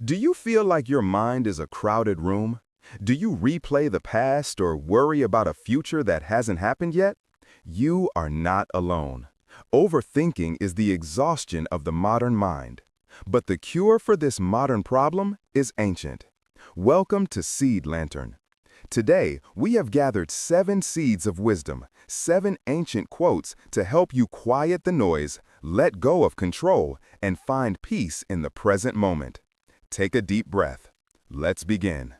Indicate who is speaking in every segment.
Speaker 1: Do you feel like your mind is a crowded room? Do you replay the past or worry about a future that hasn't happened yet? You are not alone. Overthinking is the exhaustion of the modern mind. But the cure for this modern problem is ancient. Welcome to Seed Lantern. Today, we have gathered 7 seeds of wisdom, 7 ancient quotes to help you quiet the noise, let go of control, and find peace in the present moment. Take a deep breath. Let's begin.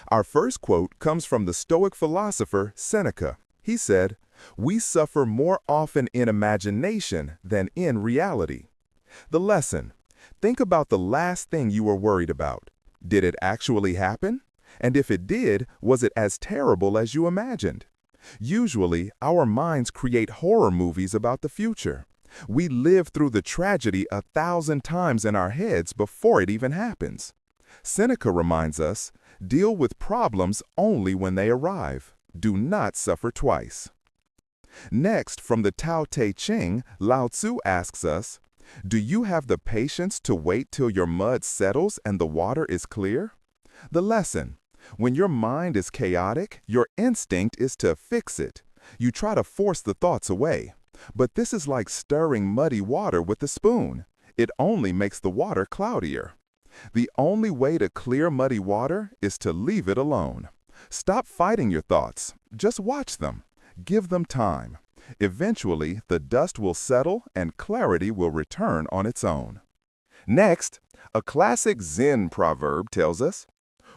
Speaker 1: Our first quote comes from the Stoic philosopher Seneca. He said, "We suffer more often in imagination than in reality." The lesson: think about the last thing you were worried about. Did it actually happen? And if it did, was it as terrible as you imagined? Usually, our minds create horror movies about the future. We live through the tragedy 1,000 times in our heads before it even happens. Seneca reminds us, deal with problems only when they arrive. Do not suffer twice. Next, from the Tao Te Ching, Lao Tzu asks us, do you have the patience to wait till your mud settles and the water is clear? The lesson: when your mind is chaotic, your instinct is to fix it. You try to force the thoughts away. But this is like stirring muddy water with a spoon. It only makes the water cloudier. The only way to clear muddy water is to leave it alone. Stop fighting your thoughts. Just watch them. Give them time. Eventually, the dust will settle and clarity will return on its own. Next, a classic Zen proverb tells us,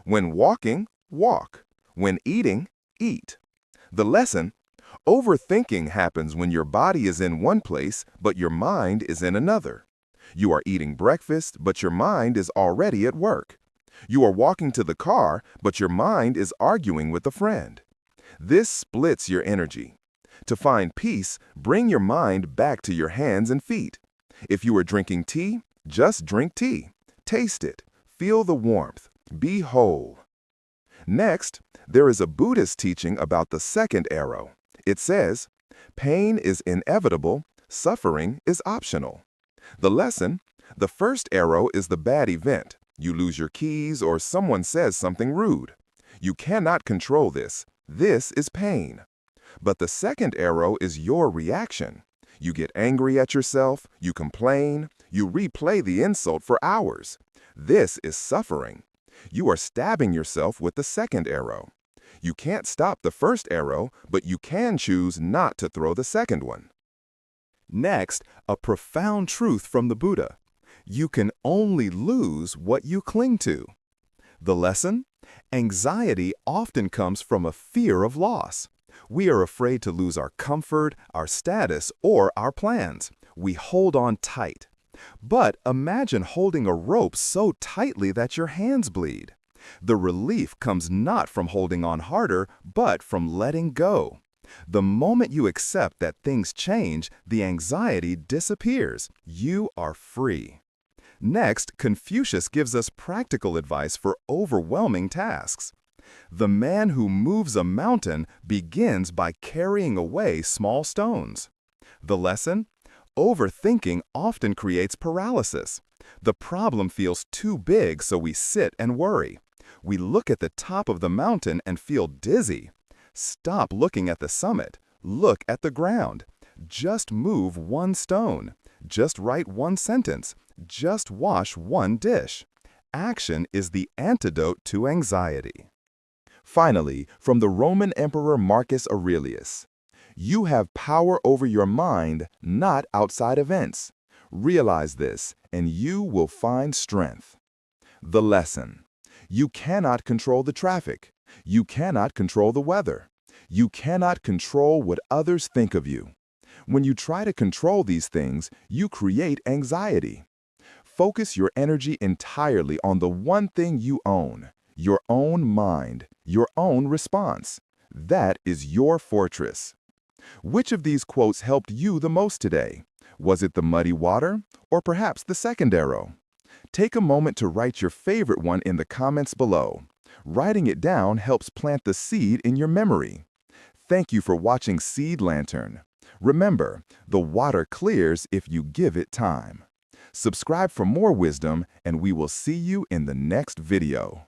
Speaker 1: when walking, walk. When eating, eat. The lesson: overthinking happens when your body is in one place, but your mind is in another. You are eating breakfast, but your mind is already at work. You are walking to the car, but your mind is arguing with a friend. This splits your energy. To find peace, bring your mind back to your hands and feet. If you are drinking tea, just drink tea. Taste it. Feel the warmth. Be whole. Next, there is a Buddhist teaching about the second arrow. It says, pain is inevitable, suffering is optional. The lesson: the first arrow is the bad event. You lose your keys or someone says something rude. You cannot control this. This is pain. But the second arrow is your reaction. You get angry at yourself, you complain, you replay the insult for hours. This is suffering. You are stabbing yourself with the second arrow. You can't stop the first arrow, but you can choose not to throw the second one. Next, a profound truth from the Buddha. You can only lose what you cling to. The lesson: anxiety often comes from a fear of loss. We are afraid to lose our comfort, our status, or our plans. We hold on tight. But imagine holding a rope so tightly that your hands bleed. The relief comes not from holding on harder, but from letting go. The moment you accept that things change, the anxiety disappears. You are free. Next, Confucius gives us practical advice for overwhelming tasks. The man who moves a mountain begins by carrying away small stones. The lesson: overthinking often creates paralysis. The problem feels too big, so we sit and worry. We look at the top of the mountain and feel dizzy. Stop looking at the summit. Look at the ground. Just move one stone. Just write one sentence. Just wash one dish. Action is the antidote to anxiety. Finally, from the Roman Emperor Marcus Aurelius, you have power over your mind, not outside events. Realize this, and you will find strength. The lesson: you cannot control the traffic. You cannot control the weather. You cannot control what others think of you. When you try to control these things, you create anxiety. Focus your energy entirely on the one thing you own: your own mind, your own response. That is your fortress. Which of these quotes helped you the most today? Was it the muddy water, or perhaps the second arrow? Take a moment to write your favorite one in the comments below. Writing it down helps plant the seed in your memory. Thank you for watching Seed Lantern. Remember, the water clears if you give it time. Subscribe for more wisdom, and we will see you in the next video.